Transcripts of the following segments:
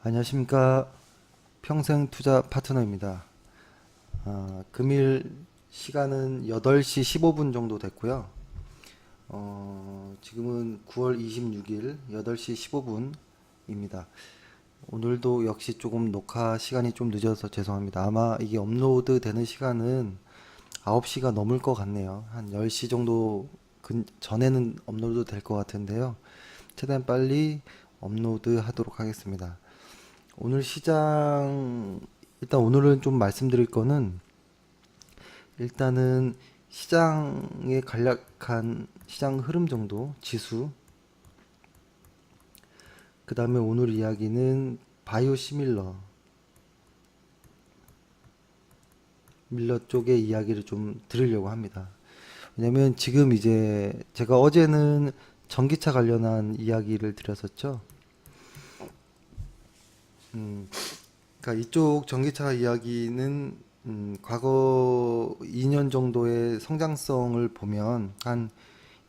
안녕하십니까. 평생투자 파트너입니다. 금일 시간은 8시 15분 정도 됐고요. 지금은 9월 26일 8시 15분입니다. 오늘도 역시 조금 녹화 시간이 좀 늦어서 죄송합니다. 아마 이게 업로드 되는 시간은 9시가 넘을 것 같네요. 한 10시 정도 전에는 업로드 될 것 같은데요. 최대한 빨리 업로드 하도록 하겠습니다. 오늘 시장, 일단 오늘은 좀 말씀드릴 거는 일단은 시장의 간략한 시장 흐름 정도, 지수, 그 다음에 오늘 이야기는 바이오시밀러 쪽의 이야기를 좀 들으려고 합니다. 왜냐면 지금 이제 제가 어제는 전기차 관련한 이야기를 드렸었죠. 그러니까 이쪽 전기차 이야기는 과거 2년 정도의 성장성을 보면 한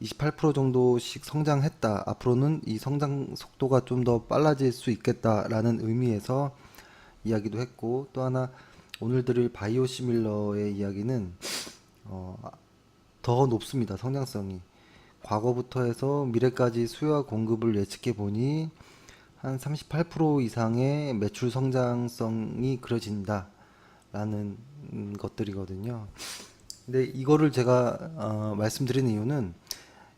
28% 정도씩 성장했다. 앞으로는 이 성장 속도가 좀 더 빨라질 수 있겠다라는 의미에서 이야기도 했고, 또 하나 오늘 들을 바이오시밀러의 이야기는 더 높습니다. 성장성이. 과거부터 해서 미래까지 수요와 공급을 예측해 보니 한 38% 이상의 매출 성장성이 그려진다 라는 것들이거든요. 근데 이거를 제가 말씀드린 이유는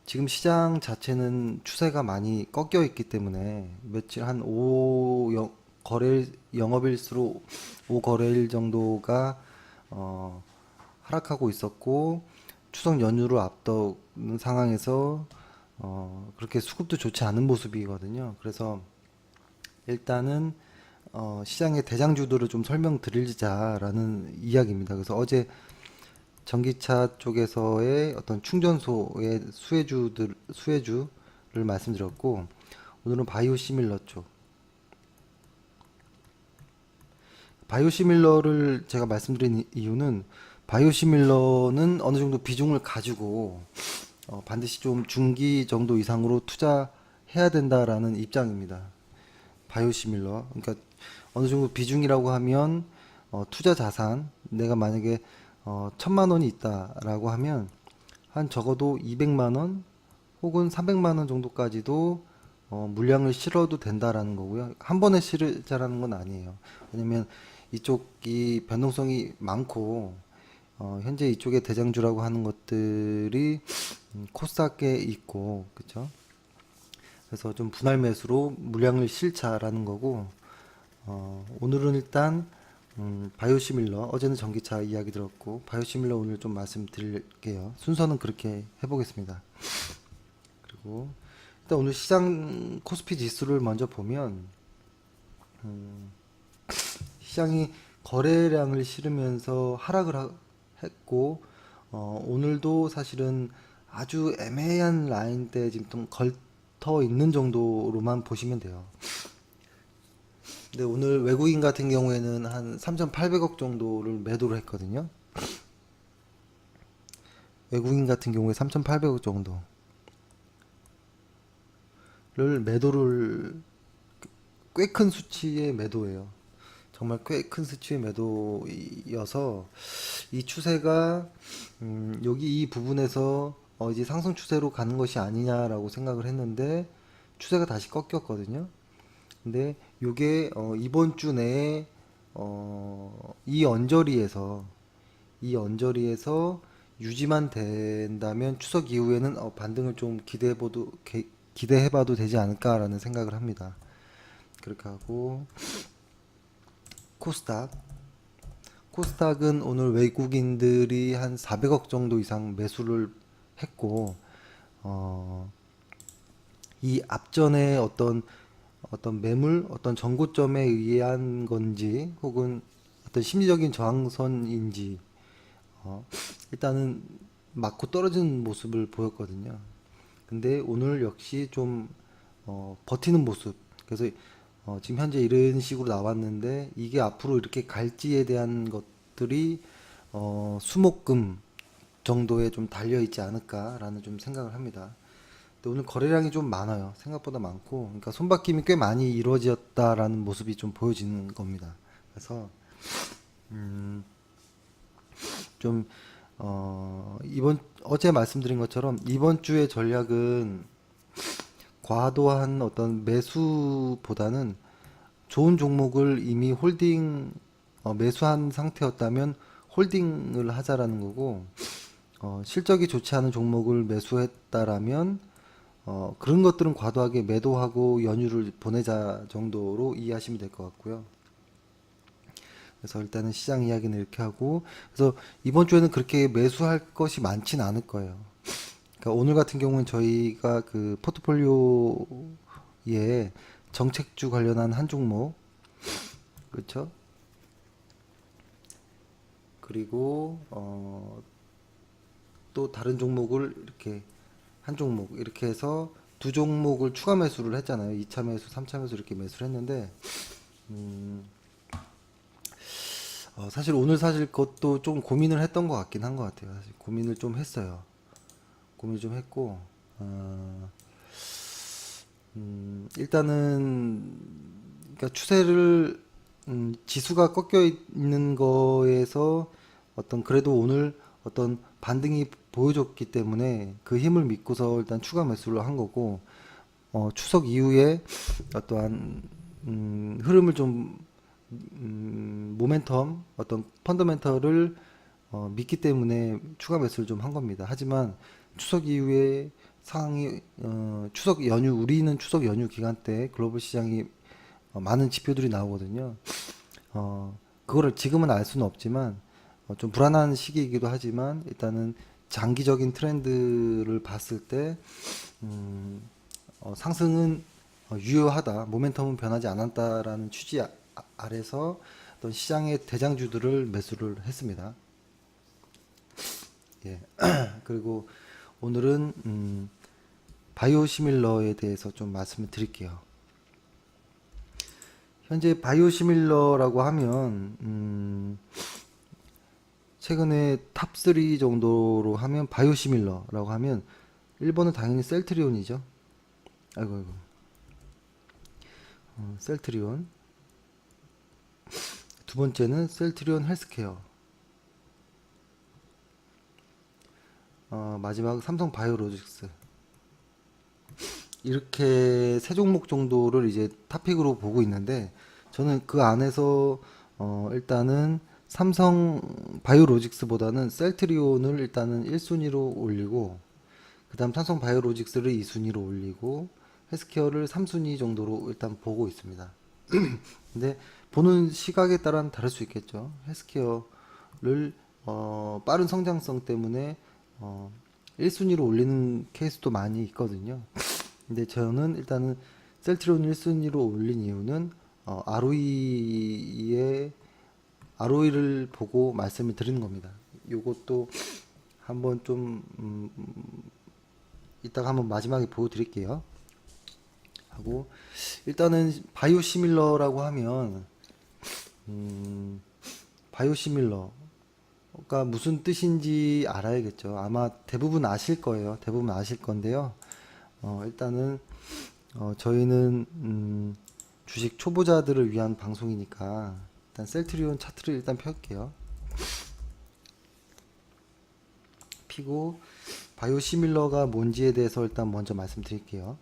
지금 시장 자체는 추세가 많이 꺾여 있기 때문에 며칠 한 5거래일 영업일수로 5거래일 정도가 하락하고 있었고, 추석 연휴를 앞두는 상황에서 그렇게 수급도 좋지 않은 모습이거든요. 그래서 일단은 시장의 대장주들을 좀 설명드리자라는 이야기입니다. 그래서 어제 전기차 쪽에서의 어떤 충전소의 수혜주를 말씀드렸고, 오늘은 바이오시밀러 쪽. 바이오시밀러를 제가 말씀드린 이유는 바이오시밀러는 어느 정도 비중을 가지고 반드시 좀 중기 정도 이상으로 투자해야 된다라는 입장입니다. 바이오시밀러. 그러니까 어느 정도 비중이라고 하면 투자 자산, 내가 만약에 1,000만 원이 있다라고 하면 한 적어도 200만 원 혹은 300만 원 정도까지도 물량을 실어도 된다라는 거고요. 한 번에 실으자라는 건 아니에요. 왜냐면 이쪽이 변동성이 많고 현재 이쪽에 대장주라고 하는 것들이 코스닥에 있고, 그렇죠? 그래서 좀 분할 매수로 물량을 실자라는 거고, 오늘은 일단 바이오시밀러, 어제는 전기차 이야기 들었고 바이오시밀러 오늘 좀 말씀드릴게요. 순서는 그렇게 해보겠습니다. 그리고 일단 오늘 시장 코스피 지수를 먼저 보면 시장이 거래량을 실으면서 하락을 했고, 오늘도 사실은 아주 애매한 라인대 지금 좀 걸터 있는 정도로만 보시면 돼요. 근데 오늘 외국인 같은 경우에는 한 3,800억 정도를 매도를 했거든요. 외국인 같은 경우에 3,800억 정도를 매도를, 꽤 큰 수치의 매도예요. 정말 꽤 큰 수치의 매도여서 이 추세가 여기 이 부분에서 이제 상승 추세로 가는 것이 아니냐라고 생각을 했는데 추세가 다시 꺾였거든요. 근데 요게 이번 주 내에 이 언저리에서 유지만 된다면 추석 이후에는 반등을 좀 기대해봐도 되지 않을까라는 생각을 합니다. 그렇게 하고 코스닥은 오늘 외국인들이 한 400억 정도 이상 매수를 했고, 이 앞전에 어떤 매물, 어떤 전고점에 의한 건지 혹은 어떤 심리적인 저항선인지 일단은 맞고 떨어지는 모습을 보였거든요. 근데 오늘 역시 좀 버티는 모습. 그래서 지금 현재 이런 식으로 나왔는데 이게 앞으로 이렇게 갈지에 대한 것들이 수목금 정도에 좀 달려 있지 않을까라는 좀 생각을 합니다. 근데 오늘 거래량이 좀 많아요. 생각보다 많고, 그러니까 손바뀜이 꽤 많이 이루어졌다라는 모습이 좀 보여지는 겁니다. 그래서 좀 이번 어제 말씀드린 것처럼 이번 주의 전략은 과도한 어떤 매수보다는 좋은 종목을 이미 매수한 상태였다면 홀딩을 하자라는 거고, 실적이 좋지 않은 종목을 매수했다라면 그런 것들은 과도하게 매도하고 연휴를 보내자 정도로 이해하시면 될 것 같고요. 그래서 일단은 시장 이야기는 이렇게 하고, 그래서 이번 주에는 그렇게 매수할 것이 많진 않을 거예요. 그러니까 오늘 같은 경우는 저희가 그 포트폴리오에 정책주 관련한 한 종목, 그렇죠? 그리고 또 다른 종목을 이렇게 한 종목 이렇게 해서 두 종목을 추가 매수를 했잖아요. 2차 매수, 3차 매수 이렇게 매수를 했는데 사실 오늘 사실 그것도 좀 고민을 했던 것 같긴 한 것 같아요. 사실 고민을 좀 했어요. 고민을 좀 했고 일단은 그러니까 추세를 지수가 꺾여 있는 거에서 어떤 그래도 오늘 어떤 반등이 보여줬기 때문에 그 힘을 믿고서 일단 추가 매수를 한 거고 추석 이후에 어떠한 흐름을 좀 모멘텀 어떤 펀더멘털을 믿기 때문에 추가 매수를 좀 한 겁니다. 하지만 추석 이후에 상황이 추석 연휴 우리는 추석 연휴 기간 때 글로벌 시장이 많은 지표들이 나오거든요. 그거를 지금은 알 수는 없지만 좀 불안한 시기이기도 하지만 일단은 장기적인 트렌드를 봤을 때 상승은 유효하다, 모멘텀은 변하지 않았다라는 취지 아래서 어떤 시장의 대장주들을 매수를 했습니다. 예. 그리고 오늘은 바이오시밀러에 대해서 좀 말씀을 드릴게요. 현재 바이오시밀러라고 하면 최근에 탑3 정도로 하면 바이오시밀러라고 하면 1번은 당연히 셀트리온이죠. 아이고 아이고. 셀트리온. 두 번째는 셀트리온 헬스케어. 마지막 삼성 바이오로직스. 이렇게 세 종목 정도를 이제 탑픽으로 보고 있는데 저는 그 안에서 일단은 삼성 바이오로직스보다는 셀트리온을 일단은 1순위로 올리고 그다음 삼성 바이오로직스를 2순위로 올리고 헬스케어를 3순위 정도로 일단 보고 있습니다. 근데 보는 시각에 따라 다를 수 있겠죠. 헬스케어를 빠른 성장성 때문에 1순위로 올리는 케이스도 많이 있거든요. 근데 저는 일단은 셀트리온 1순위로 올린 이유는 ROE를 보고 말씀을 드리는 겁니다. 요것도 한번 좀 이따가 한번 마지막에 보여드릴게요. 하고 일단은 바이오시밀러라고 하면 바이오시밀러가 무슨 뜻인지 알아야겠죠. 아마 대부분 아실 거예요. 대부분 아실 건데요. 일단은 저희는 주식 초보자들을 위한 방송이니까 일단 셀트리온 차트를 일단 펼게요. 피고 바이오시밀러가 뭔지에 대해서 일단 먼저 말씀드릴게요.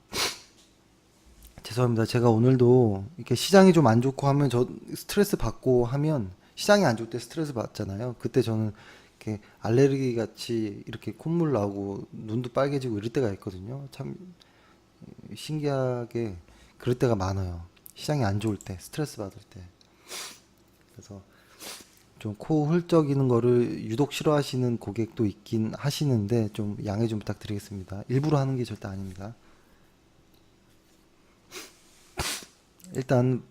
죄송합니다. 제가 오늘도 이렇게 시장이 좀 안 좋고 하면 저 스트레스 받고 하면 시장이 안 좋을 때 스트레스 받잖아요. 그때 저는 이렇게 알레르기 같이 이렇게 콧물 나오고 눈도 빨개지고 이럴 때가 있거든요. 참 신기하게 그럴 때가 많아요. 시장이 안 좋을 때, 스트레스 받을 때. 그래서 좀 코 훌쩍이는 거를 유독 싫어하시는 고객도 있긴 하시는데 좀 양해 좀 부탁드리겠습니다. 일부러 하는 게 절대 아닙니다. 일단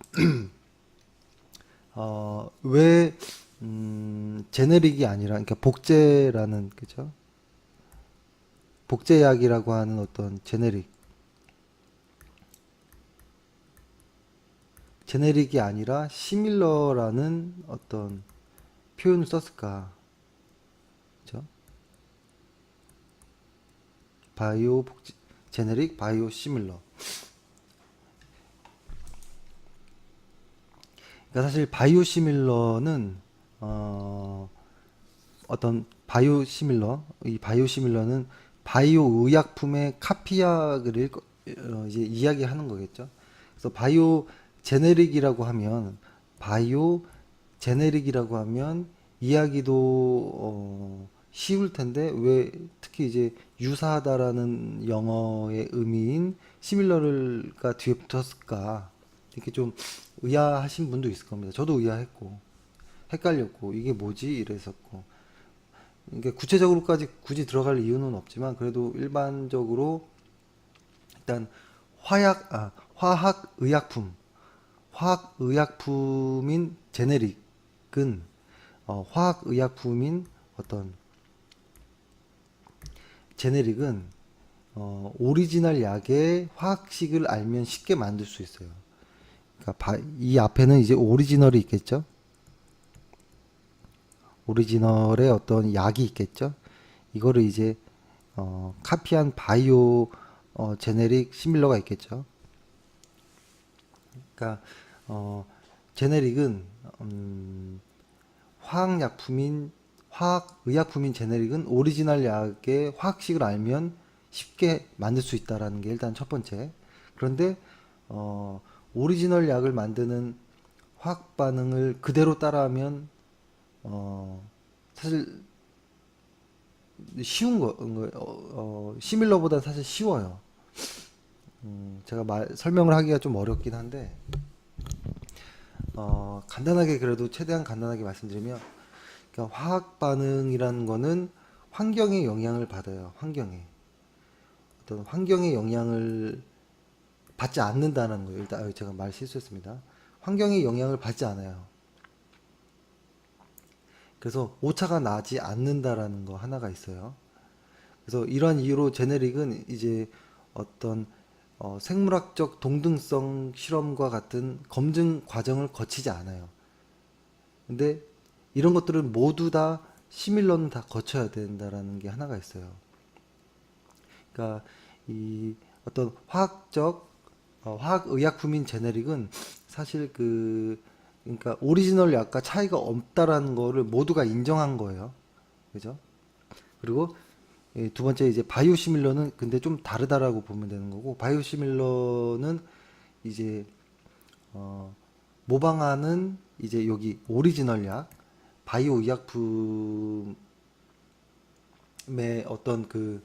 왜 제네릭이 아니라 그러니까 복제라는 그죠? 복제약이라고 하는 어떤 제네릭이 아니라 시밀러라는 어떤 표현을 썼을까? 그죠? 바이오 제네릭, 바이오 시밀러. 그러니까 사실 바이오 시밀러는 어떤 바이오 시밀러, 이 바이오 시밀러는 바이오 의약품의 카피약을 이제 이야기하는 거겠죠. 그래서 바이오 제네릭이라고 하면 바이오 제네릭이라고 하면 이야기도 쉬울 텐데 왜 특히 이제 유사하다라는 영어의 의미인 시밀러가 뒤에 붙었을까? 이렇게 좀 의아하신 분도 있을 겁니다. 저도 의아했고 헷갈렸고 이게 뭐지 이랬었고 이게 구체적으로까지 굳이 들어갈 이유는 없지만 그래도 일반적으로 일단 화학 의약품인 제네릭은 화학 의약품인 어떤 제네릭은 오리지널 약의 화학식을 알면 쉽게 만들 수 있어요. 그러니까 이 앞에는 이제 오리지널이 있겠죠. 오리지널의 어떤 약이 있겠죠. 이거를 이제 카피한 바이오 제네릭 시밀러가 있겠죠. 그러니까 제네릭은 화학의약품인 제네릭은 오리지널 약의 화학식을 알면 쉽게 만들 수 있다라는 게 일단 첫 번째. 그런데 오리지널 약을 만드는 화학 반응을 그대로 따라하면 사실 쉬운 시밀러보다 사실 쉬워요. 제가 설명을 하기가 좀 어렵긴 한데, 간단하게 그래도 최대한 간단하게 말씀드리면, 그러니까 화학 반응이라는 거는 환경의 영향을 받아요. 어떤 환경의 영향을 받지 않는다는 거예요. 일단 제가 말 실수했습니다. 환경의 영향을 받지 않아요. 그래서 오차가 나지 않는다라는 거 하나가 있어요. 그래서 이러한 이유로 제네릭은 이제 어떤 생물학적 동등성 실험과 같은 검증 과정을 거치지 않아요. 근데 이런 것들은 모두 다 시밀러는 다 거쳐야 된다라는 게 하나가 있어요. 그러니까 이 어떤 화학의약품인 제네릭은 사실 그러니까 오리지널 약과 차이가 없다라는 거를 모두가 인정한 거예요. 그죠? 그리고 두 번째 이제 바이오시밀러는 근데 좀 다르다라고 보면 되는 거고 바이오시밀러는 이제 모방하는 이제 여기 오리지널 약 바이오 의약품의 어떤 그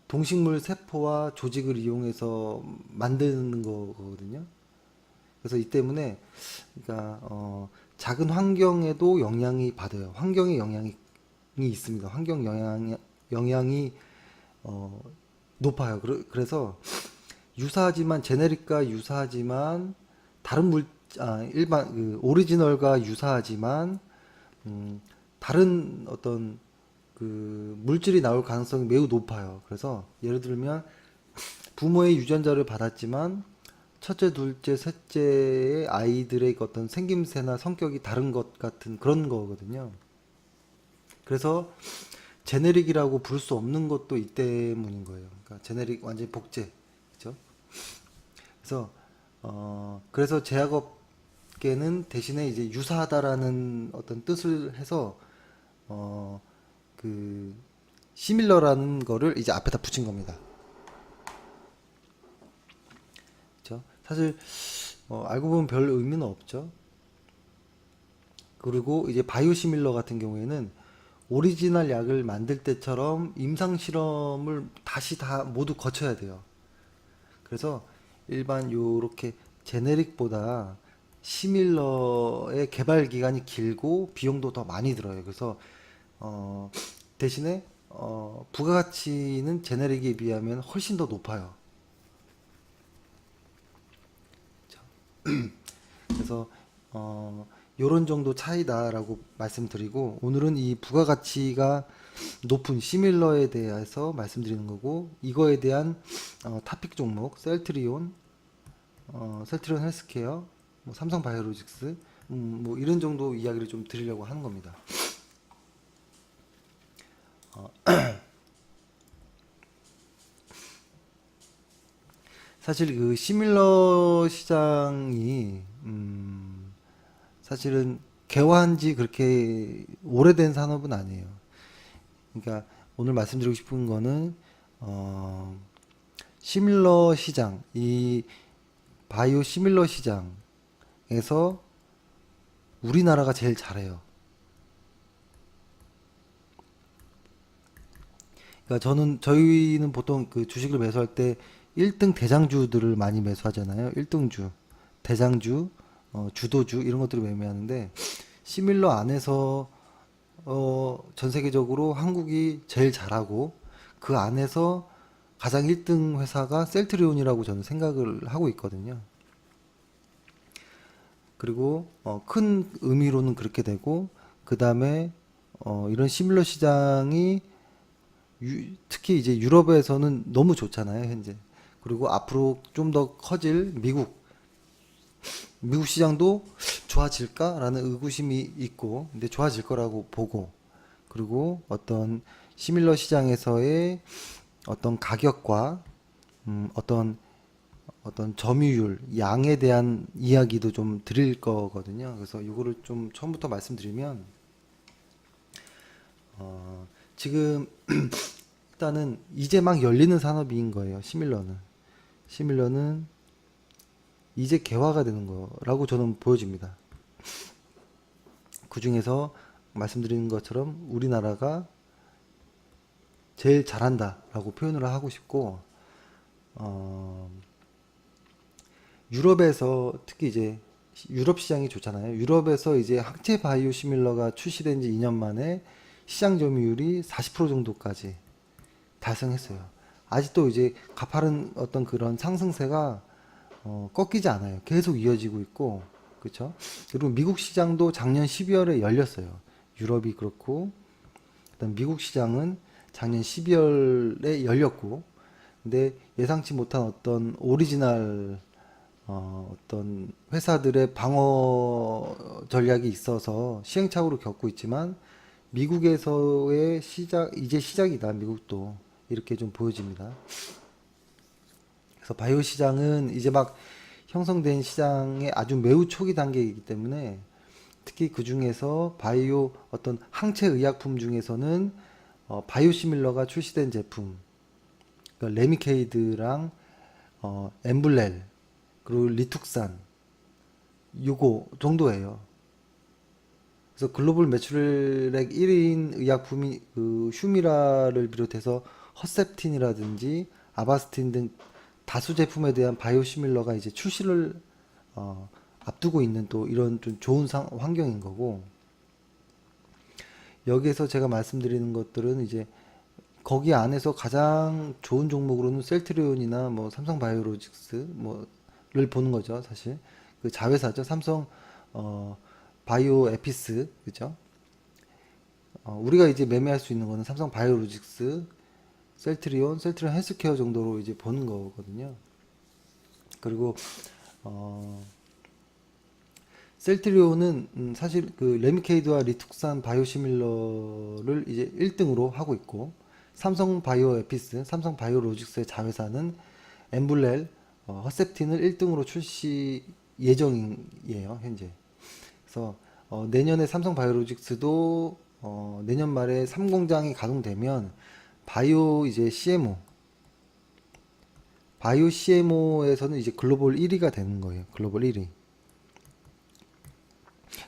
동식물 세포와 조직을 이용해서 만드는 거거든요. 그래서 이 때문에 그러니까 작은 환경에도 영향이 받아요. 환경에 영향이 있습니다. 영향이 어, 높아요. 그래서 유사하지만 제네릭과 유사하지만 다른 일반 오리지널과 유사하지만 다른 어떤 그 물질이 나올 가능성이 매우 높아요. 그래서 예를 들면 부모의 유전자를 받았지만 첫째, 둘째, 셋째의 아이들의 어떤 생김새나 성격이 다른 것 같은 그런 거거든요. 그래서 제네릭이라고 부를 수 없는 것도 이 때문인 거예요. 그러니까 제네릭 완전히 복제, 그죠? 그래서 제약업계는 대신에 이제 유사하다라는 어떤 뜻을 해서 어, 그 시밀러라는 거를 이제 앞에다 붙인 겁니다. 그렇죠? 사실 알고 보면 별 의미는 없죠. 그리고 이제 바이오시밀러 같은 경우에는 오리지널 약을 만들 때처럼 임상 실험을 다시 다 모두 거쳐야 돼요. 그래서 일반 요렇게 제네릭보다 시밀러의 개발 기간이 길고 비용도 더 많이 들어요. 그래서 어, 대신에 부가가치는 제네릭에 비하면 훨씬 더 높아요. 그래서 요런 정도 차이다라고 말씀드리고 오늘은 이 부가가치가 높은 시밀러에 대해서 말씀드리는 거고 이거에 대한 타픽 종목 셀트리온 헬스케어, 뭐 삼성 바이오로직스 뭐 이런 정도 이야기를 좀 드리려고 하는 겁니다. 사실 그 시밀러 시장이 사실은 개화한 지 그렇게 오래된 산업은 아니에요. 그러니까 오늘 말씀드리고 싶은 거는 어, 시밀러 시장, 이 바이오 시밀러 시장에서 우리나라가 제일 잘해요. 그러니까 저희는 보통 그 주식을 매수할 때 1등 대장주들을 많이 매수하잖아요. 1등주, 대장주, 주도주 이런 것들을 매매하는데 시밀러 안에서 전 세계적으로 한국이 제일 잘하고 그 안에서 가장 1등 회사가 셀트리온이라고 저는 생각을 하고 있거든요. 그리고 큰 의미로는 그렇게 되고 그 다음에 이런 시밀러 시장이 특히 이제 유럽에서는 너무 좋잖아요, 현재. 그리고 앞으로 좀 더 커질 미국 시장도 좋아질까라는 의구심이 있고, 근데 좋아질 거라고 보고, 그리고 어떤 시밀러 시장에서의 어떤 가격과 어떤 점유율, 양에 대한 이야기도 좀 드릴 거거든요. 그래서 이거를 좀 처음부터 말씀드리면, 지금 일단은 이제 막 열리는 산업인 거예요. 시밀러는 이제 개화가 되는 거라고 저는 보여집니다. 그 중에서 말씀드린 것처럼 우리나라가 제일 잘한다라고 표현을 하고 싶고, 어, 유럽에서 특히 이제 유럽 시장이 좋잖아요. 유럽에서 이제 항체 바이오 시밀러가 출시된 지 2년 만에 시장 점유율이 40% 정도까지 달성했어요. 아직도 이제 가파른 어떤 그런 상승세가 꺾이지 않아요. 계속 이어지고 있고, 그렇죠? 그리고 미국 시장도 작년 12월에 열렸어요. 유럽이 그렇고, 그다음 미국 시장은 작년 12월에 열렸고, 근데 예상치 못한 어떤 오리지널 어떤 회사들의 방어 전략이 있어서 시행착오를 겪고 있지만 미국에서의 이제 시작이다. 미국도 이렇게 좀 보여집니다. 그래서 바이오 시장은 이제 막 형성된 시장의 아주 매우 초기 단계이기 때문에 특히 그 중에서 바이오 어떤 항체 의약품 중에서는 바이오시밀러가 출시된 제품, 그러니까 레미케이드랑 엠블렐 그리고 리툭산 요거 정도예요. 그래서 글로벌 매출액 1인 의약품이 그 휴미라를 비롯해서 허셉틴이라든지 아바스틴 등 다수 제품에 대한 바이오시밀러가 이제 출시를 앞두고 있는 또 이런 좀 좋은 환경인 거고 여기에서 제가 말씀드리는 것들은 이제 거기 안에서 가장 좋은 종목으로는 셀트리온이나 뭐 삼성바이오로직스 뭐를 보는 거죠, 사실. 그 자회사죠. 삼성 어 바이오 에피스 그죠? 우리가 이제 매매할 수 있는 거는 삼성 바이오로직스, 셀트리온 헬스케어 정도로 이제 보는 거거든요. 그리고 어 셀트리온은 사실 그 레미케이드와 리툭산 바이오시밀러를 이제 1등으로 하고 있고 삼성 바이오 에피스, 삼성 바이오로직스의 자회사는 엠블렐, 허셉틴을 1등으로 출시 예정이에요, 현재. 그래서 내년에 삼성 바이오로직스도 내년 말에 3공장이 가동되면 바이오 이제 CMO, 바이오 CMO에서는 이제 글로벌 1위가 되는 거예요. 글로벌 1위.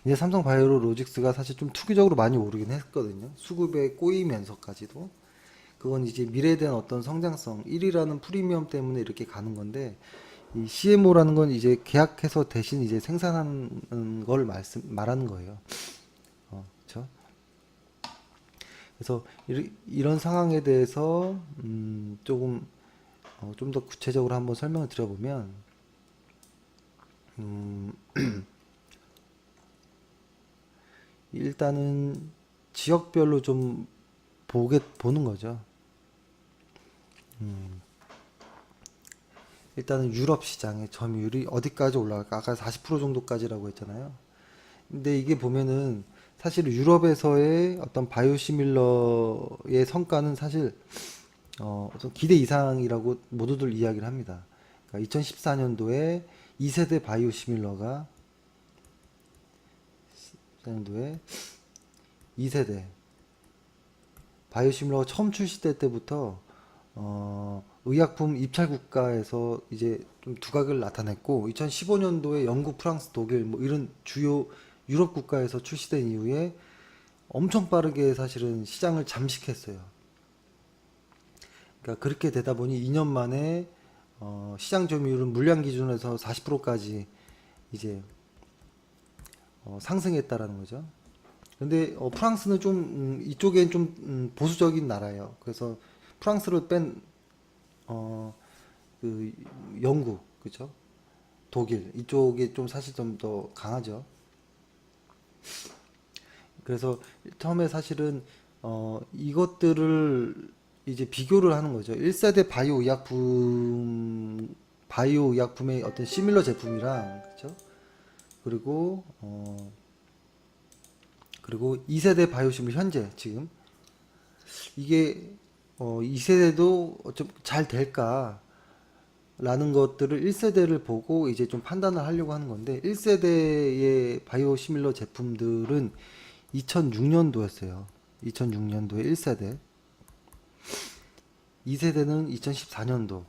이제 삼성 바이오로직스가 사실 좀 투기적으로 많이 오르긴 했거든요. 수급에 꼬이면서까지도. 그건 이제 미래에 대한 어떤 성장성, 1위라는 프리미엄 때문에 이렇게 가는 건데, 이 CMO라는 건 이제 계약해서 대신 이제 생산하는 걸 말하는 거예요. 그렇죠? 그래서 이런 상황에 대해서 조금 좀 더 구체적으로 한번 설명을 드려보면 음, 일단은 지역별로 좀 보는 거죠. 일단은 유럽 시장의 점유율이 어디까지 올라갈까? 아까 40% 정도까지라고 했잖아요. 근데 이게 보면은 사실 유럽에서의 어떤 바이오시밀러의 성과는 사실 어떤 기대 이상이라고 모두들 이야기를 합니다. 그러니까 2014년도에 2세대 바이오시밀러가 14년도에 2세대 바이오시밀러가 처음 출시될 때부터 의약품 입찰 국가에서 이제 좀 두각을 나타냈고 2015년도에 영국, 프랑스, 독일 뭐 이런 주요 유럽 국가에서 출시된 이후에 엄청 빠르게 사실은 시장을 잠식했어요. 그러니까 그렇게 되다 보니 2년 만에 시장 점유율은 물량 기준에서 40%까지 이제 상승했다라는 거죠. 근데 프랑스는 좀 이쪽엔 좀 보수적인 나라예요. 그래서 프랑스를 뺀 그 영국, 그죠? 독일 이쪽에 좀 사실 좀 더 강하죠. 그래서 처음에 사실은 이것들을 이제 비교를 하는 거죠. 1세대 바이오 의약품의 어떤 시밀러 제품이랑 그죠? 그리고 그리고 2세대 바이오시밀 현재 지금 이게 2세대도 좀 잘 될까라는 것들을 1세대를 보고 이제 좀 판단을 하려고 하는 건데 1세대의 바이오시밀러 제품들은 2006년도였어요. 2006년도에 1세대. 2세대는 2014년도.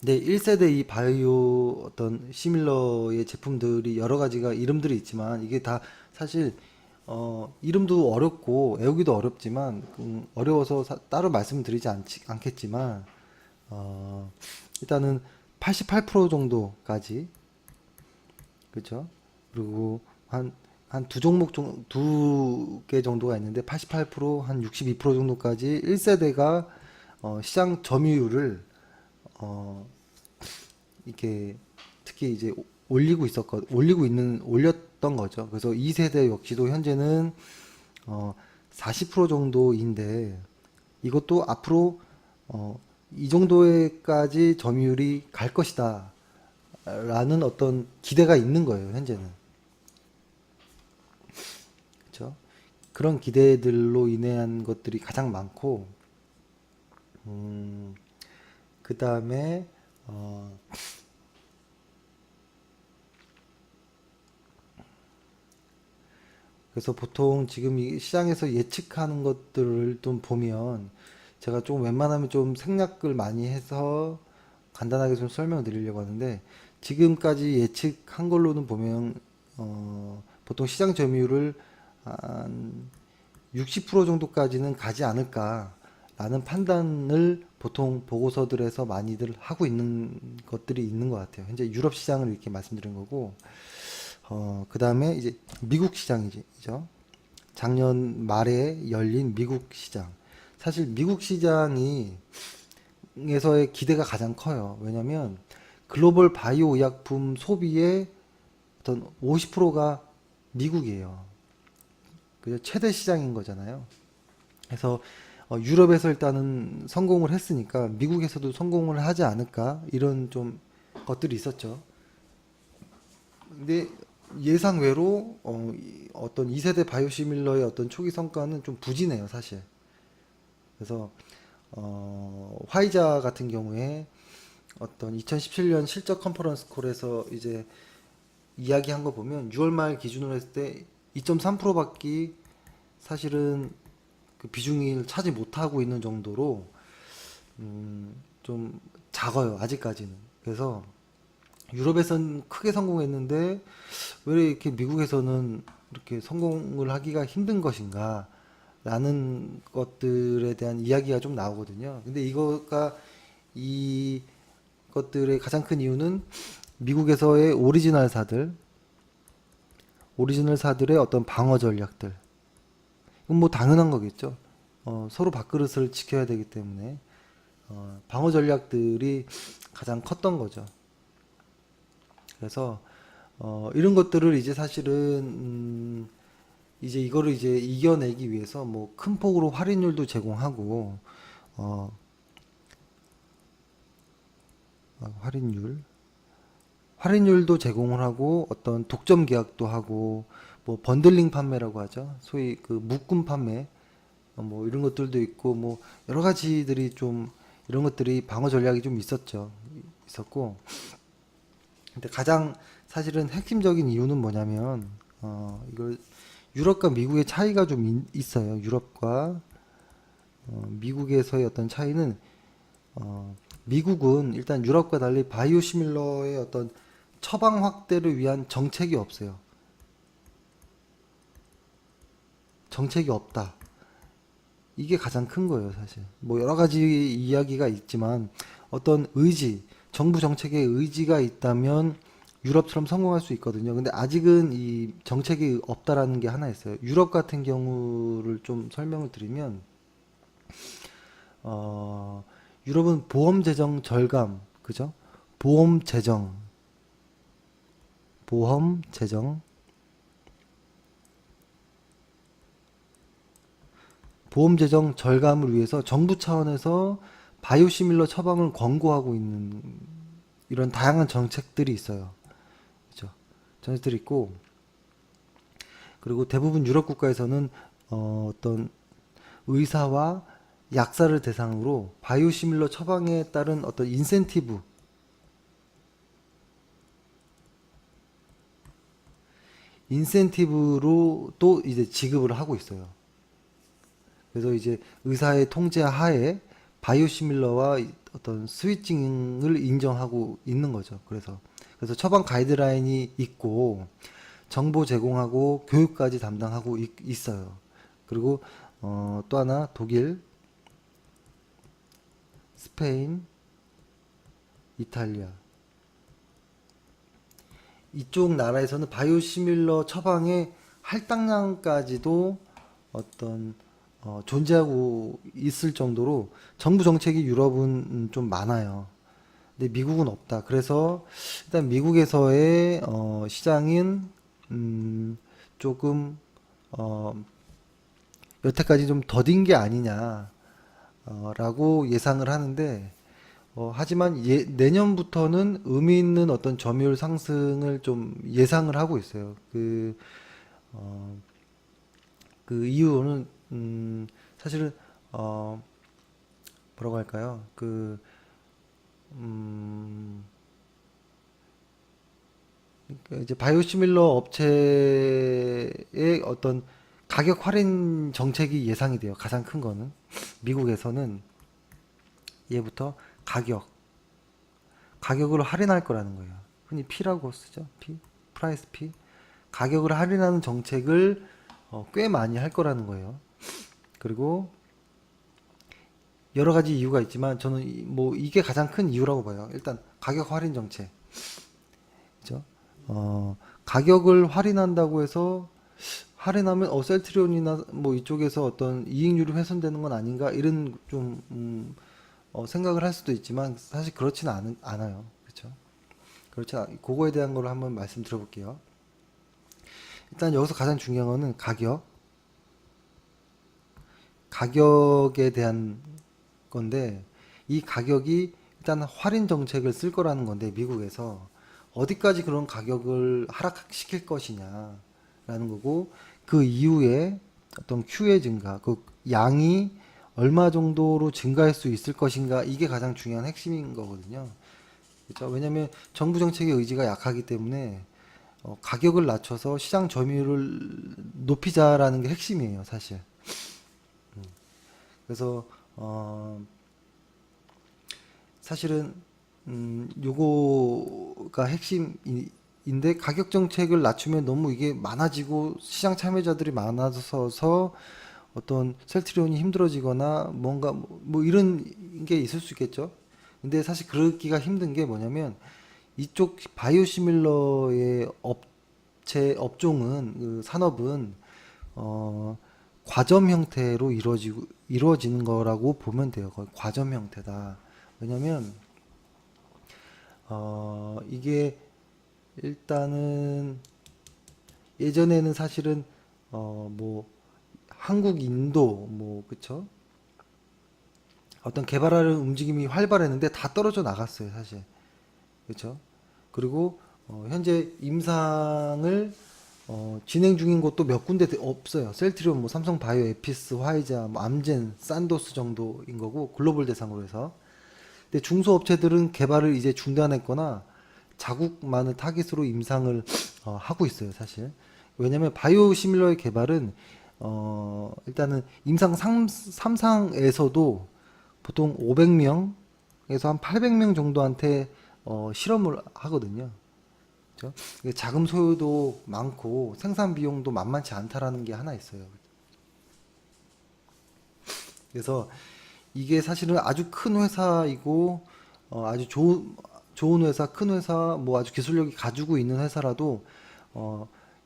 네, 1세대 이 바이오 어떤 시밀러의 제품들이 여러 가지가 이름들이 있지만 이게 다 사실 이름도 어렵고 외우기도 어렵지만 어려워서 따로 말씀드리지 않겠지만 일단은 88% 정도까지 그죠? 그리고 한 두 종목 두 개 정도가 있는데 88%한 62% 정도까지 1세대가 시장 점유율을 이렇게 특히 이제 올렸던 거죠. 그래서 2세대 역시도 현재는 40% 정도인데 이것도 앞으로 이 정도에까지 점유율이 갈 것이다 라는 어떤 기대가 있는 거예요, 현재는. 그렇죠? 그런 기대들로 인한 것들이 가장 많고 그 다음에 그래서 보통 지금 이 시장에서 예측하는 것들을 좀 보면 제가 좀 웬만하면 좀 생략을 많이 해서 간단하게 좀 설명드리려고 하는데 지금까지 예측한 걸로는 보면 보통 시장 점유율을 한 60% 정도까지는 가지 않을까라는 판단을 보통 보고서들에서 많이들 하고 있는 것들이 있는 것 같아요. 현재 유럽 시장을 이렇게 말씀드린 거고 그 다음에 이제 미국 시장이죠. 작년 말에 열린 미국 시장. 사실 미국 시장이 에서의 기대가 가장 커요. 왜냐면 글로벌 바이오 의약품 소비의 어떤 50%가 미국이에요. 그죠? 최대 시장인 거잖아요. 그래서 유럽에서 일단은 성공을 했으니까 미국에서도 성공을 하지 않을까 이런 좀 것들이 있었죠. 근데 예상외로 어떤 2세대 바이오시밀러의 어떤 초기 성과는 좀 부진해요, 사실. 그래서 화이자 같은 경우에 어떤 2017년 실적 컨퍼런스 콜에서 이제 이야기한 거 보면 6월 말 기준으로 했을 때 2.3%밖에 사실은 그 비중을 차지 못하고 있는 정도로 좀 작아요, 아직까지는. 그래서 유럽에서는 크게 성공했는데 왜 이렇게 미국에서는 이렇게 성공을 하기가 힘든 것인가 라는 것들에 대한 이야기가 좀 나오거든요. 근데 이 것들의 가장 큰 이유는 미국에서의 오리지널사들의 어떤 방어 전략들. 이건 뭐 당연한 거겠죠. 서로 밥그릇을 지켜야 되기 때문에 방어 전략들이 가장 컸던 거죠. 그래서 이런 것들을 이제 사실은 이제 이거를 이제 이겨내기 위해서 뭐 큰 폭으로 할인율도 제공하고 어, 할인율도 제공을 하고 어떤 독점 계약도 하고 뭐 번들링 판매라고 하죠. 소위 그 묶음 판매 뭐 이런 것들도 있고 뭐 여러 가지들이 좀 이런 것들이 방어 전략이 좀 있었죠. 있었고, 근데 가장 사실은 핵심적인 이유는 뭐냐면, 이걸 유럽과 미국의 차이가 좀 있어요. 유럽과 미국에서의 어떤 차이는, 미국은 일단 유럽과 달리 바이오시밀러의 어떤 처방 확대를 위한 정책이 없어요. 정책이 없다. 이게 가장 큰 거예요, 사실. 뭐 여러 가지 이야기가 있지만 어떤 의지, 정부 정책의 의지가 있다면 유럽처럼 성공할 수 있거든요. 근데 아직은 이 정책이 없다라는 게 하나 있어요. 유럽 같은 경우를 좀 설명을 드리면, 어, 유럽은 보험 재정 절감, 그죠? 보험 재정, 보험 재정, 보험 재정 절감을 위해서 정부 차원에서 바이오시밀러 처방을 권고하고 있는 이런 다양한 정책들이 있어요. 그죠? 정책들이 있고, 그리고 대부분 유럽 국가에서는 어떤 의사와 약사를 대상으로 바이오시밀러 처방에 따른 어떤 인센티브로 또 이제 지급을 하고 있어요. 그래서 이제 의사의 통제 하에 바이오시밀러와 어떤 스위칭을 인정하고 있는 거죠. 그래서 처방 가이드라인이 있고 정보 제공하고 교육까지 담당하고 있어요. 그리고 또 하나 독일, 스페인, 이탈리아 이쪽 나라에서는 바이오시밀러 처방의 할당량까지도 어떤 존재하고 있을 정도로 정부 정책이 유럽은 좀 많아요. 근데 미국은 없다. 그래서 일단 미국에서의 시장인 조금 어, 여태까지 좀 더딘 게 아니냐라고 예상을 하는데, 하지만 내년부터는 의미 있는 어떤 점유율 상승을 좀 예상을 하고 있어요. 어, 그 이유는 사실은 어, 뭐라고 할까요? 음, 그러니까 이제 바이오시밀러 업체의 어떤 가격 할인 정책이 예상이 돼요. 가장 큰 거는 미국에서는 예부터 가격, 가격을 할인할 거라는 거예요. 흔히 P라고 쓰죠. P, 프라이스 P. 가격을 할인하는 정책을 꽤 많이 할 거라는 거예요. 그리고 여러 가지 이유가 있지만 저는 뭐 이게 가장 큰 이유라고 봐요. 일단 가격 할인 정책. 그죠? 가격을 할인한다고 해서 할인하면 셀트리온이나 뭐 이쪽에서 어떤 이익률이 훼손되는 건 아닌가 이런 좀 생각을 할 수도 있지만 사실 그렇지는 않아요. 그렇죠? 그거에 대한 걸 한번 말씀드려볼게요. 일단 여기서 가장 중요한 거는 가격에 대한 건데, 이 가격이 일단 할인 정책을 쓸 거라는 건데 미국에서 어디까지 그런 가격을 하락시킬 것이냐라는 거고, 그 이후에 어떤 Q의 증가, 그 양이 얼마 정도로 증가할 수 있을 것인가, 이게 가장 중요한 핵심인 거거든요. 그렇죠? 왜냐하면 정부 정책의 의지가 약하기 때문에 가격을 낮춰서 시장 점유율을 높이자라는 게 핵심이에요, 사실. 그래서 사실은 요거가 핵심인데, 가격 정책을 낮추면 너무 이게 많아지고 시장 참여자들이 많아져서 어떤 셀트리온이 힘들어지거나 뭔가 뭐 이런 게 있을 수 있겠죠. 근데 사실 그러기가 힘든 게 뭐냐면, 이쪽 바이오시밀러의 업종은, 그 산업은 어 과점 형태로 이루어지는 거라고 보면 돼요. 거의 과점 형태다. 왜냐면 이게 일단은 예전에는 사실은 뭐 한국, 인도 뭐 그쵸? 어떤 개발하는 움직임이 활발했는데 다 떨어져 나갔어요, 사실. 그쵸? 그리고 현재 임상을 진행 중인 곳도 몇 군데 없어요. 셀트리온, 뭐 삼성 바이오, 에피스, 화이자, 뭐 암젠, 산도스 정도인 거고, 글로벌 대상으로 해서. 근데 중소업체들은 개발을 이제 중단했거나 자국만을 타깃으로 임상을 하고 있어요, 사실. 왜냐면 바이오시밀러의 개발은 일단은 임상 3상에서도 보통 500명에서 한 800명 정도한테 실험을 하거든요. 그죠? 이게 자금 소요도 많고 생산 비용도 만만치 않다라는 게 하나 있어요. 그래서 이게 사실은 아주 큰 회사이고 아주 좋은 회사, 큰 회사, 뭐 아주 기술력이 가지고 있는 회사라도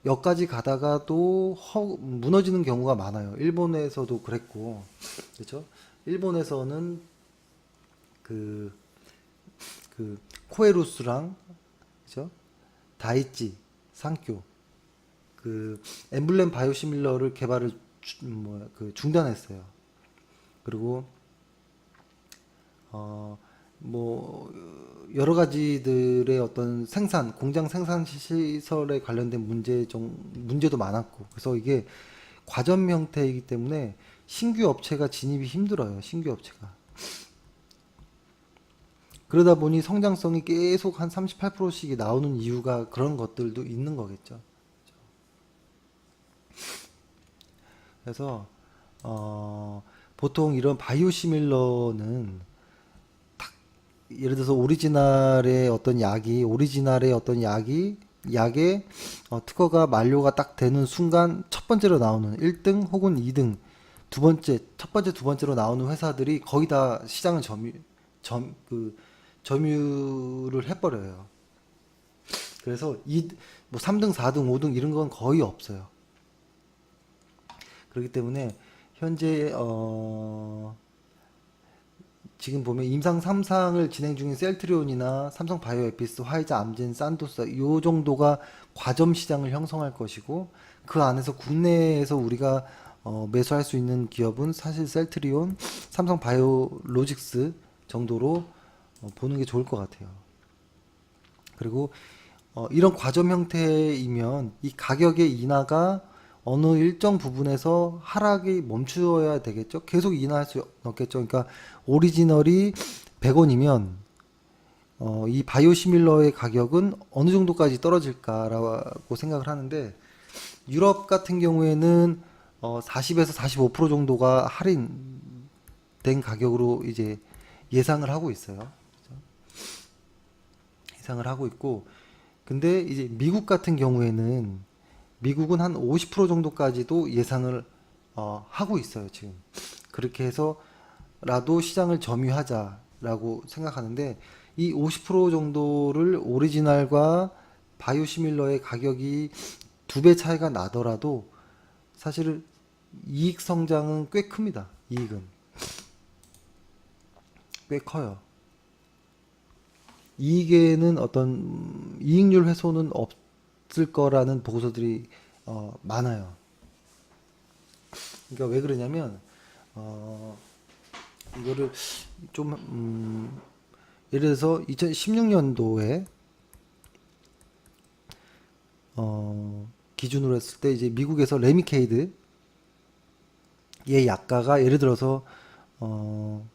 여기까지 가다가도 무너지는 경우가 많아요. 일본에서도 그랬고, 그렇죠? 일본에서는 그, 그 코에루스랑 그죠? 다이치, 상쿄, 그 엠블렘 바이오시밀러를 개발을 중단했어요. 그리고 어, 뭐 여러 가지들의 어떤 생산, 공장 생산 시설에 관련된 문제도 많았고, 그래서 이게 과점 형태이기 때문에 신규 업체가 진입이 힘들어요. 신규 업체가. 그러다 보니 성장성이 계속 한 38%씩 나오는 이유가 그런 것들도 있는 거겠죠. 그래서 보통 이런 바이오시밀러는 예를 들어서 오리지널의 어떤 약의 특허가 만료가 딱 되는 순간 첫 번째로 나오는 1등 혹은 2등, 첫 번째, 두 번째로 나오는 회사들이 거의 다 시장을 점유를 해버려요. 그래서 뭐 3등, 4등, 5등 이런 건 거의 없어요. 그렇기 때문에 현재 지금 보면 임상 3상을 진행 중인 셀트리온이나 삼성 바이오에피스, 화이자, 암젠, 산도스 요 정도가 과점 시장을 형성할 것이고, 그 안에서 국내에서 우리가 매수할 수 있는 기업은 사실 셀트리온, 삼성 바이오로직스 정도로 보는 게 좋을 것 같아요. 그리고 이런 과점 형태이면 이 가격의 인하가 어느 일정 부분에서 하락이 멈추어야 되겠죠. 계속 인하할 수 없겠죠. 그러니까 오리지널이 100원이면 이 바이오시밀러의 가격은 어느 정도까지 떨어질까라고 생각을 하는데, 유럽 같은 경우에는 40에서 45% 정도가 할인된 가격으로 이제 예상을 하고 있어요. 예상을 하고 있고, 근데 이제 미국 같은 경우에는 미국은 한 50% 정도까지도 예상을 하고 있어요, 지금. 그렇게 해서라도 시장을 점유하자라고 생각하는데, 이 50% 정도를 오리지널과 바이오시밀러의 가격이 2배 차이가 나더라도 사실은 이익 성장은 꽤 큽니다. 이익은 꽤 커요. 이익에는 어떤 이익률 훼손은 없을 거라는 보고서들이 많아요. 그러니까 왜 그러냐면 이거를 좀 예를 들어서 2016년도에 기준으로 했을 때 이제 미국에서 레미케이드의 약가가 예를 들어서 뭐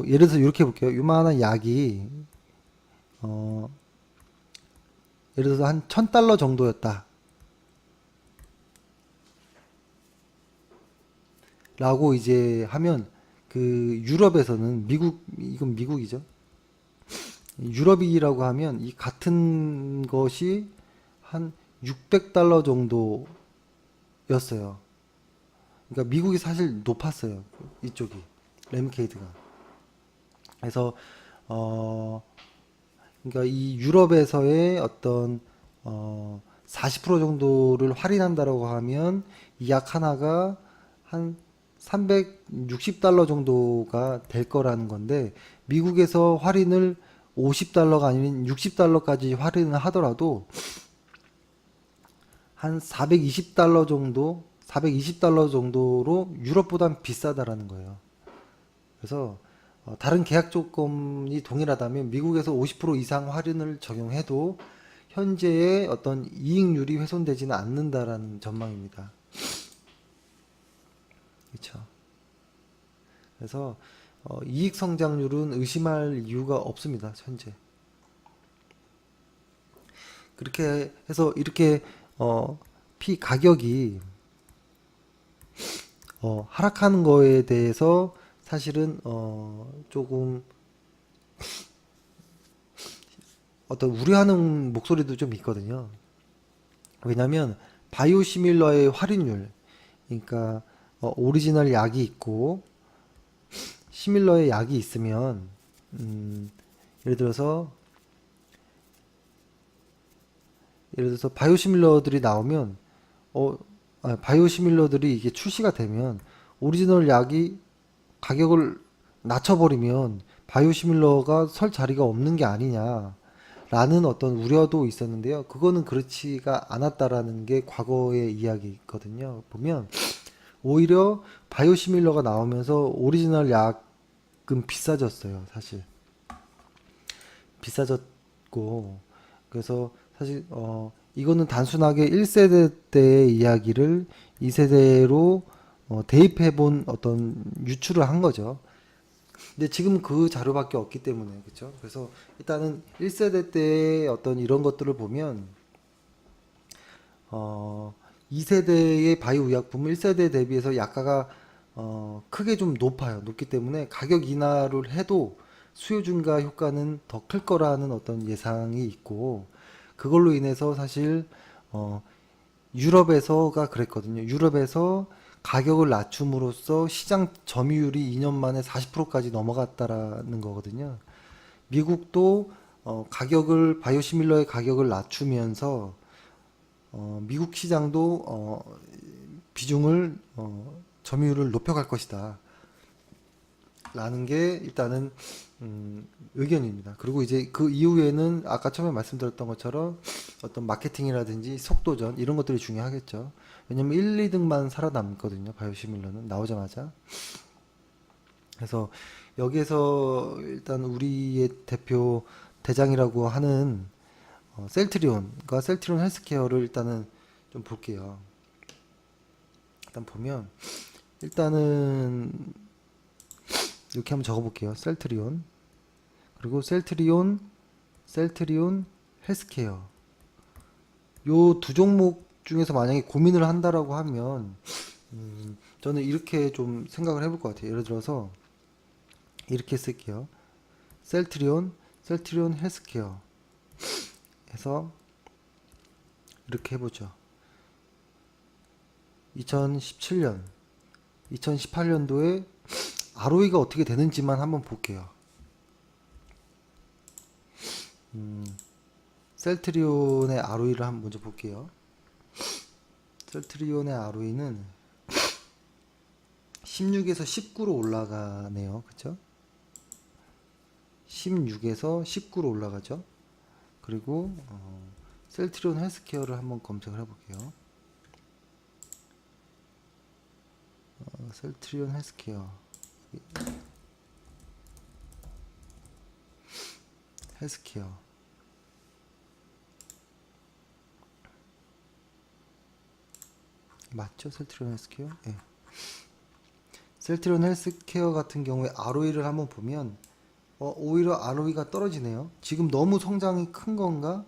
예를 들어서 이렇게 볼게요. 요만한 약이 예를 들어서 한 1000달러 정도였다 라고 이제 하면, 그 유럽에서는 이건 미국이죠. 유럽이라고 하면 이 같은 것이 한 600달러 정도였어요. 그러니까 미국이 사실 높았어요. 이쪽이 레미케이드가. 그래서 그러니까 이 유럽에서의 어떤 40% 정도를 할인한다라고 하면 이 약 하나가 한 360달러 정도가 될 거라는 건데, 미국에서 할인을 50달러가 아닌 60달러까지 할인을 하더라도 한 420달러 정도로 유럽보단 비싸다라는 거예요. 그래서 다른 계약 조건이 동일하다면 미국에서 50% 이상 할인을 적용해도 현재의 어떤 이익률이 훼손되지는 않는다라는 전망입니다. 그렇죠. 그래서 이익 성장률은 의심할 이유가 없습니다. 현재. 그렇게 해서 이렇게 피 가격이 하락하는 거에 대해서 사실은 조금 어떤 우려하는 목소리도 좀 있거든요. 왜냐하면 바이오시밀러의 할인율, 그러니까 오리지널 약이 있고 시밀러의 약이 있으면 음, 예를 들어서 바이오시밀러들이 나오면 바이오시밀러들이 이게 출시가 되면 오리지널 약이 가격을 낮춰버리면 바이오시밀러가 설 자리가 없는 게 아니냐라는 어떤 우려도 있었는데요. 그거는 그렇지가 않았다라는 게 과거의 이야기거든요. 보면 오히려 바이오시밀러가 나오면서 오리지널 약은 비싸졌어요, 사실. 비싸졌고, 그래서 사실 이거는 단순하게 1세대 때의 이야기를 2세대로 대입해 본 어떤 유출을 한 거죠. 근데 지금 그 자료밖에 없기 때문에, 그렇죠? 그래서 일단은 1세대 때의 어떤 이런 것들을 보면 2세대의 바이오 의약품은 1세대 대비해서 약가가 크게 좀 높아요. 높기 때문에 가격 인하를 해도 수요 증가 효과는 더 클 거라는 어떤 예상이 있고, 그걸로 인해서 사실 어, 유럽에서가 그랬거든요. 유럽에서 가격을 낮춤으로써 시장 점유율이 2년 만에 40%까지 넘어갔다라는 거거든요. 미국도 가격을 바이오시밀러의 가격을 낮추면서 미국 시장도 비중을 점유율을 높여갈 것이다. 라는 게 일단은 의견입니다. 그리고 이제 그 이후에는 아까 처음에 말씀드렸던 것처럼 어떤 마케팅이라든지 속도전 이런 것들이 중요하겠죠. 왜냐면 1, 2등만 살아남거든요. 바이오시밀러는 나오자마자. 그래서 여기에서 일단 우리의 대표 대장이라고 하는 셀트리온과 셀트리온 헬스케어를 일단은 좀 볼게요. 일단 보면 일단은 이렇게 한번 적어볼게요. 셀트리온 그리고 셀트리온 헬스케어 요 두 종목 중에서 만약에 고민을 한다라고 하면 저는 이렇게 좀 생각을 해볼 것 같아요. 예를 들어서 이렇게 쓸게요. 셀트리온 헬스케어 해서 이렇게 해보죠. 2017년 2018년도에 ROE가 어떻게 되는지만 한번 볼게요. 셀트리온의 ROE를 한번 먼저 볼게요. 셀트리온의 ROE는 16에서 19로 올라가네요. 그쵸? 16에서 19로 올라가죠. 그리고 셀트리온 헬스케어를 한번 검색을 해볼게요. 셀트리온 헬스케어 맞죠? 셀트리온 헬스케어? 예. 셀트리온 헬스케어 같은 경우에 ROE를 한번 보면 오히려 ROE가 떨어지네요. 지금 너무 성장이 큰 건가?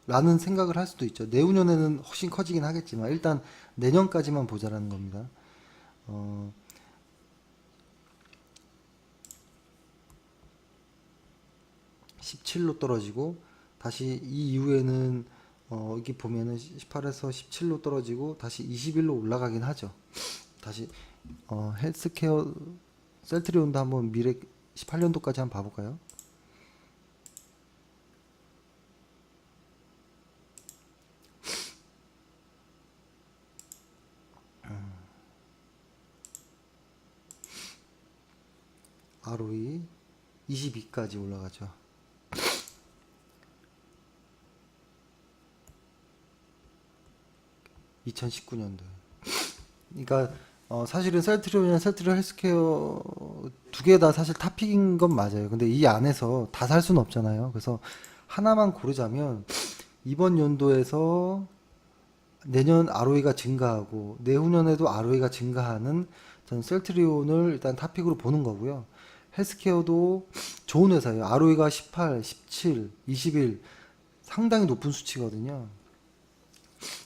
라는 생각을 할 수도 있죠. 내후년에는 훨씬 커지긴 하겠지만 일단 내년까지만 보자라는 겁니다. 17로 떨어지고 다시 이 이후에는 여기 보면은 18에서 17로 떨어지고 다시 21로 올라가긴 하죠. 다시 헬스케어 셀트리온도 한번 미래 18년도까지 한번 봐볼까요? ROE 22까지 올라가죠. 2019년도에. 그러니까 사실은 셀트리온이나 셀트리온 헬스케어 두 개 다 사실 탑픽인 건 맞아요. 근데 이 안에서 다 살 수는 없잖아요. 그래서 하나만 고르자면 이번 연도에서 내년 ROE가 증가하고 내후년에도 ROE가 증가하는 전 셀트리온을 일단 탑픽으로 보는 거고요. 헬스케어도 좋은 회사예요. ROE가 18, 17, 21 상당히 높은 수치거든요.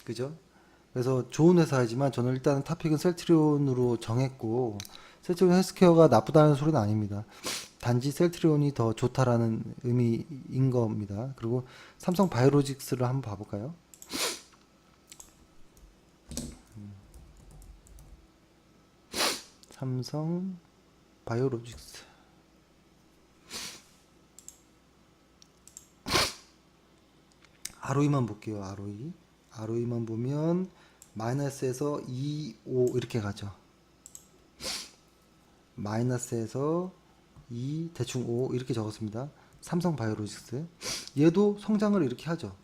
그죠? 그래서 좋은 회사이지만 저는 일단 탑픽은 셀트리온으로 정했고, 셀트리온 헬스케어가 나쁘다는 소리는 아닙니다. 단지 셀트리온이 더 좋다라는 의미인 겁니다. 그리고 삼성 바이오로직스를 한번 봐볼까요? 삼성 바이오로직스. ROE만 볼게요. ROE. ROE만 보면 마이너스에서 2, 5 이렇게 가죠. 마이너스에서 2 대충 5 이렇게 적었습니다. 삼성 바이오로직스. 얘도 성장을 이렇게 하죠.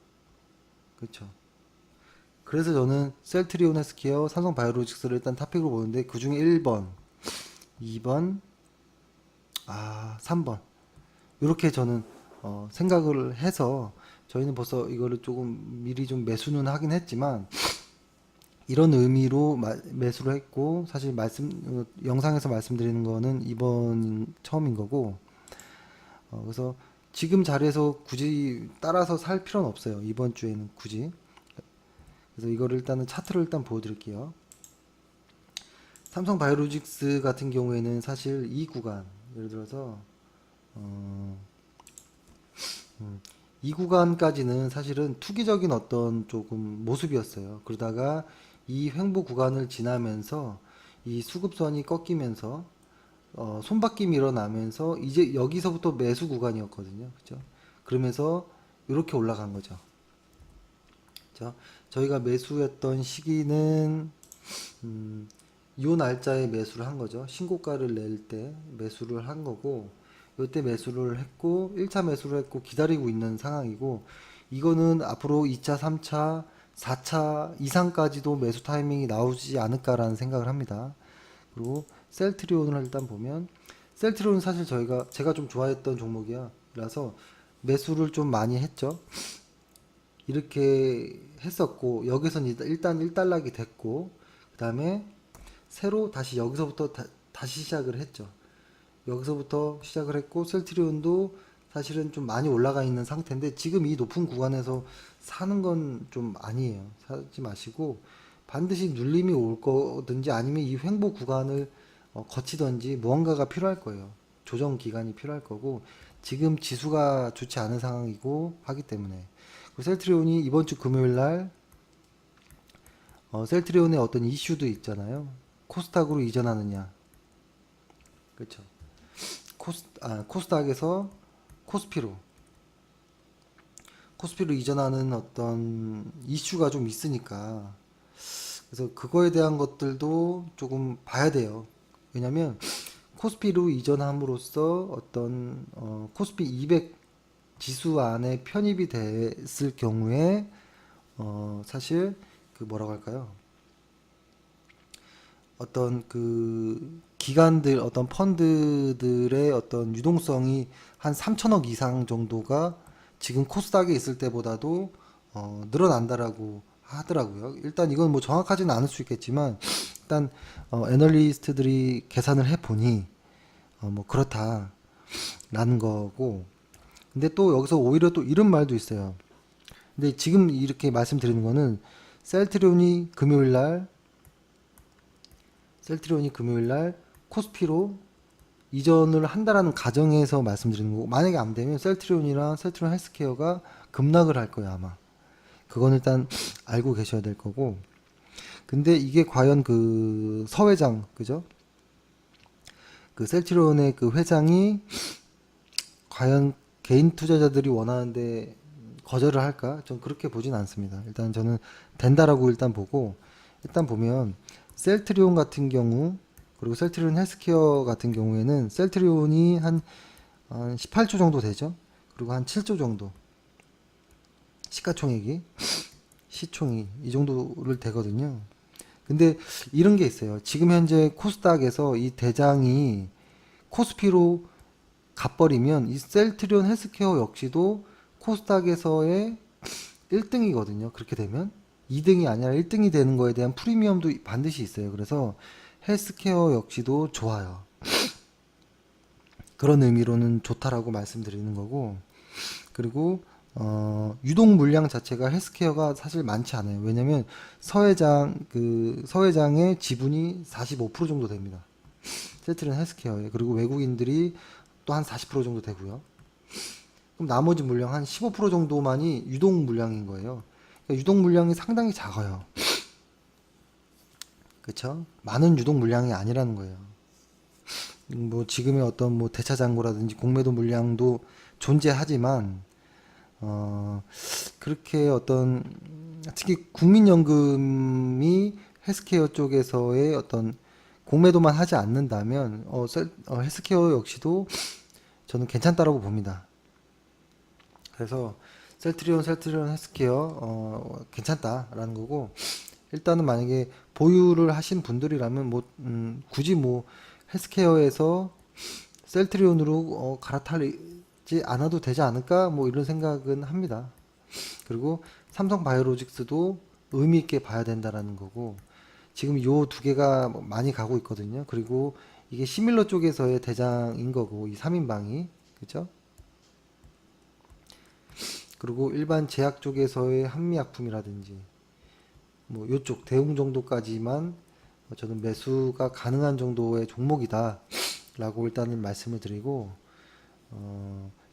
그렇죠. 그래서 저는 셀트리온 헬스케어, 삼성 바이오로직스를 일단 탑픽으로 보는데 그 중에 1번, 2번, 3번 이렇게 저는 생각을 해서 저희는 벌써 이거를 조금 미리 좀 매수는 하긴 했지만 이런 의미로 매수를 했고 사실 영상에서 말씀드리는 거는 이번 처음인 거고 그래서 지금 자리에서 굳이 따라서 살 필요는 없어요. 이번 주에는 굳이. 그래서 이거를 일단은 차트를 일단 보여드릴게요. 삼성 바이오로직스 같은 경우에는 사실 이 구간 예를 들어서 이 구간까지는 사실은 투기적인 어떤 조금 모습이었어요. 그러다가 이 횡보 구간을 지나면서 이 수급선이 꺾이면서 손바뀜이 일어나면서 이제 여기서부터 매수 구간이었거든요. 그죠? 그러면서 이렇게 올라간 거죠. 그죠? 저희가 매수했던 시기는 요 날짜에 매수를 한 거죠. 신고가를 낼 때 매수를 한 거고 이때 매수를 했고 1차 매수를 했고 기다리고 있는 상황이고 이거는 앞으로 2차, 3차, 4차 이상까지도 매수 타이밍이 나오지 않을까라는 생각을 합니다. 그리고 셀트리온을 일단 보면 셀트리온은 사실 제가 좀 좋아했던 종목이야. 라서 매수를 좀 많이 했죠. 이렇게 했었고 여기선 일단 1단락이 됐고 그 다음에 새로 다시 여기서부터 다시 시작을 했죠. 여기서부터 시작을 했고 셀트리온도 사실은 좀 많이 올라가 있는 상태인데 지금 이 높은 구간에서 사는 건 좀 아니에요. 사지 마시고 반드시 눌림이 올 거든지 아니면 이 횡보 구간을 거치던지 무언가가 필요할 거예요. 조정 기간이 필요할 거고 지금 지수가 좋지 않은 상황이고 하기 때문에 그리고 셀트리온이 이번 주 금요일 날 셀트리온의 어떤 이슈도 있잖아요. 코스닥으로 이전하느냐. 그렇죠. 코스닥에서 코스피로 이전하는 어떤 이슈가 좀 있으니까 그래서 그거에 대한 것들도 조금 봐야 돼요. 왜냐면 코스피로 이전함으로써 어떤 코스피 200 지수 안에 편입이 됐을 경우에 사실 그 뭐라고 할까요? 어떤 그 기관들 어떤 펀드들의 어떤 유동성이 한 3천억 이상 정도가 지금 코스닥에 있을 때보다도 늘어난다라고 하더라고요. 일단 이건 뭐 정확하지는 않을 수 있겠지만 일단 애널리스트들이 계산을 해 보니 뭐 그렇다라는 거고. 근데 또 여기서 오히려 또 이런 말도 있어요. 근데 지금 이렇게 말씀드리는 거는 셀트리온이 금요일 날 코스피로 이전을 한다라는 가정에서 말씀드리는 거고 만약에 안 되면 셀트리온이랑 셀트리온 헬스케어가 급락을 할 거예요 아마. 그건 일단 알고 계셔야 될 거고. 근데 이게 과연 그 서회장 그죠? 그 셀트리온의 그 회장이 과연 개인 투자자들이 원하는데 거절을 할까? 전 그렇게 보진 않습니다. 일단 저는 된다라고 일단 보고 일단 보면 셀트리온 같은 경우 그리고 셀트리온 헬스케어 같은 경우에는 셀트리온이 한 18조 정도 되죠. 그리고 한 7조 정도 시가총액이 시총이 이 정도를 되거든요. 근데 이런 게 있어요. 지금 현재 코스닥에서 이 대장이 코스피로 가버리면 이 셀트리온 헬스케어 역시도 코스닥에서의 1등이거든요. 그렇게 되면 2등이 아니라 1등이 되는 거에 대한 프리미엄도 반드시 있어요. 그래서 헬스케어 역시도 좋아요. 그런 의미로는 좋다라고 말씀드리는 거고, 그리고 유동 물량 자체가 헬스케어가 사실 많지 않아요. 왜냐면 서회장의 지분이 45% 정도 됩니다. 셀트리온 헬스케어에. 그리고 외국인들이 또 한 40% 정도 되고요. 그럼 나머지 물량 한 15% 정도만이 유동 물량인 거예요. 그러니까 유동 물량이 상당히 작아요. 그렇죠? 많은 유동 물량이 아니라는 거예요. 뭐 지금의 어떤 뭐 대차장고라든지 공매도 물량도 존재하지만 그렇게 어떤 특히 국민연금이 헬스케어 쪽에서의 어떤 공매도만 하지 않는다면 헬스케어 역시도 저는 괜찮다라고 봅니다. 그래서 셀트리온 헬스케어 괜찮다라는 거고, 일단은 만약에 보유를 하신 분들이라면 뭐 굳이 뭐 헬스케어에서 셀트리온으로 갈아타지 않아도 되지 않을까 뭐 이런 생각은 합니다. 그리고 삼성 바이오로직스도 의미 있게 봐야 된다라는 거고, 지금 요 두 개가 많이 가고 있거든요. 그리고 이게 시밀러 쪽에서의 대장인 거고, 이 3인방이. 그죠? 그리고 일반 제약 쪽에서의 한미약품이라든지 뭐 요쪽 대웅 정도까지만 저는 매수가 가능한 정도의 종목이다 라고 일단은 말씀을 드리고,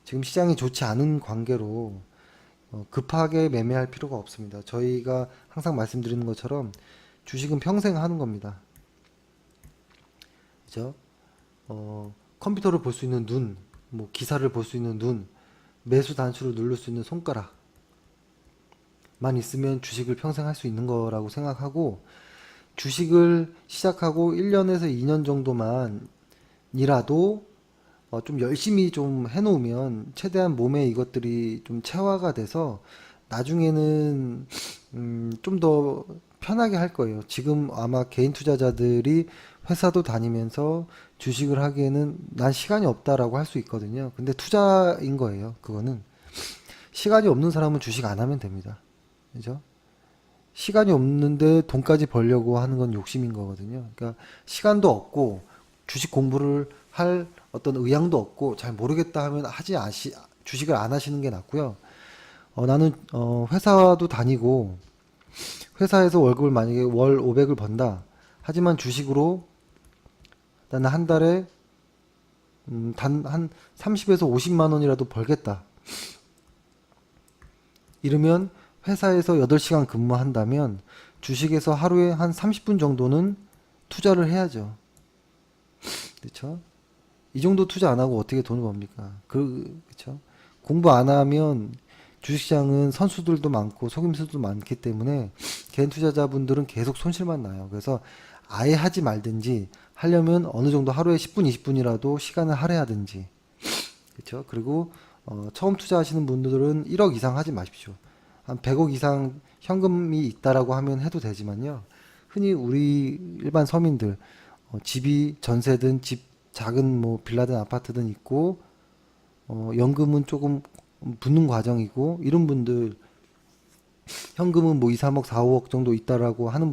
지금 시장이 좋지 않은 관계로 급하게 매매할 필요가 없습니다. 저희가 항상 말씀드리는 것처럼 주식은 평생 하는 겁니다. 그죠? 컴퓨터를 볼 수 있는 눈, 뭐 기사를 볼 수 있는 눈, 매수 단수를 누를 수 있는 손가락만 있으면 주식을 평생 할 수 있는 거라고 생각하고, 주식을 시작하고 1년에서 2년 정도만이라도 좀 열심히 좀 해놓으면 최대한 몸에 이것들이 좀 체화가 돼서 나중에는 좀 더 편하게 할 거예요. 지금 아마 개인 투자자들이 회사도 다니면서 주식을 하기에는 난 시간이 없다라고 할 수 있거든요. 근데 투자인 거예요. 그거는 시간이 없는 사람은 주식 안 하면 됩니다. 그죠? 시간이 없는데 돈까지 벌려고 하는 건 욕심인 거거든요. 그러니까 시간도 없고 주식 공부를 할 어떤 의향도 없고 잘 모르겠다 하면 주식을 안 하시는 게 낫고요. 나는 회사도 다니고 회사에서 월급을 만약에 월 500을 번다. 하지만 주식으로 나는 한 달에 단 한 30에서 50만 원이라도 벌겠다. 이러면 회사에서 8시간 근무한다면 주식에서 하루에 한 30분 정도는 투자를 해야죠. 그렇죠? 이 정도 투자 안 하고 어떻게 돈을 법니까? 그렇죠? 공부 안 하면 주식시장은 선수들도 많고 속임수도 많기 때문에 개인 투자자분들은 계속 손실만 나요. 그래서 아예 하지 말든지 하려면 어느 정도 하루에 10분, 20분이라도 시간을 할애하든지. 그렇죠? 그리고 처음 투자하시는 분들은 1억 이상 하지 마십시오. 한 100억 이상 현금이 있다라고 하면 해도 되지만요. 흔히 우리 일반 서민들 집이 전세든 집 작은 뭐 빌라든 아파트든 있고 연금은 조금 붙는 과정이고 이런 분들 현금은 뭐 2, 3억, 4, 5억 정도 있다라고 하는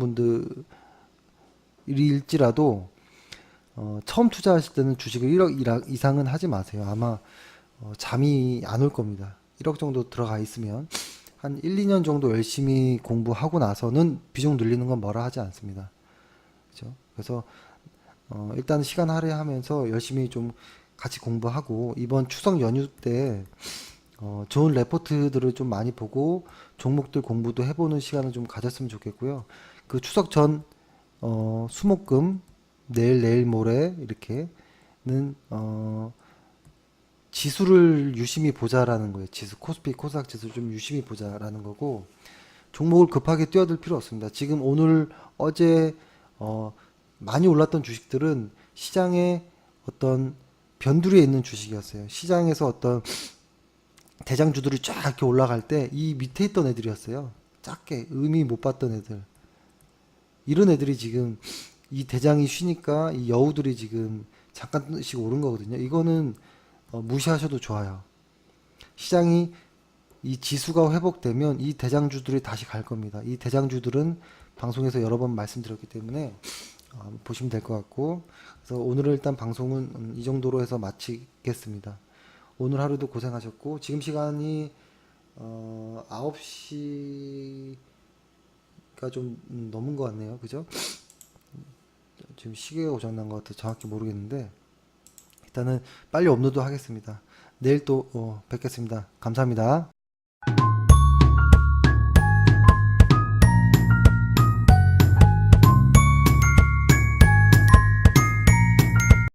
분들일지라도 처음 투자하실 때는 주식을 1억 이상은 하지 마세요. 아마 잠이 안 올 겁니다. 1억 정도 들어가 있으면 한 1, 2년 정도 열심히 공부하고 나서는 비중 늘리는 건 뭐라 하지 않습니다. 그죠? 그래서 일단 시간 할애하면서 열심히 좀 같이 공부하고 이번 추석 연휴 때 좋은 레포트들을 좀 많이 보고 종목들 공부도 해보는 시간을 좀 가졌으면 좋겠고요. 그 추석 전 수목금 내일 모레 이렇게는 지수를 유심히 보자라는 거예요. 지수 코스피 코스닥 지수를 좀 유심히 보자라는 거고 종목을 급하게 뛰어들 필요 없습니다. 지금 오늘 어제 많이 올랐던 주식들은 시장에 어떤 변두리에 있는 주식이었어요. 시장에서 어떤 대장주들이 쫙 이렇게 올라갈 때 이 밑에 있던 애들이었어요. 작게 의미 못 봤던 애들. 이런 애들이 지금 이 대장이 쉬니까 이 여우들이 지금 잠깐씩 오른 거거든요. 이거는 무시하셔도 좋아요. 시장이 이 지수가 회복되면 이 대장주들이 다시 갈 겁니다. 이 대장주들은 방송에서 여러 번 말씀드렸기 때문에 보시면 될 것 같고, 그래서 오늘은 일단 방송은 이 정도로 해서 마치겠습니다. 오늘 하루도 고생하셨고, 지금 시간이 9시가 좀 넘은 것 같네요. 그죠? 지금 시계가 고장난 것 같아 정확히 모르겠는데, 일단은 빨리 업로드 하겠습니다. 내일 또 뵙겠습니다. 감사합니다.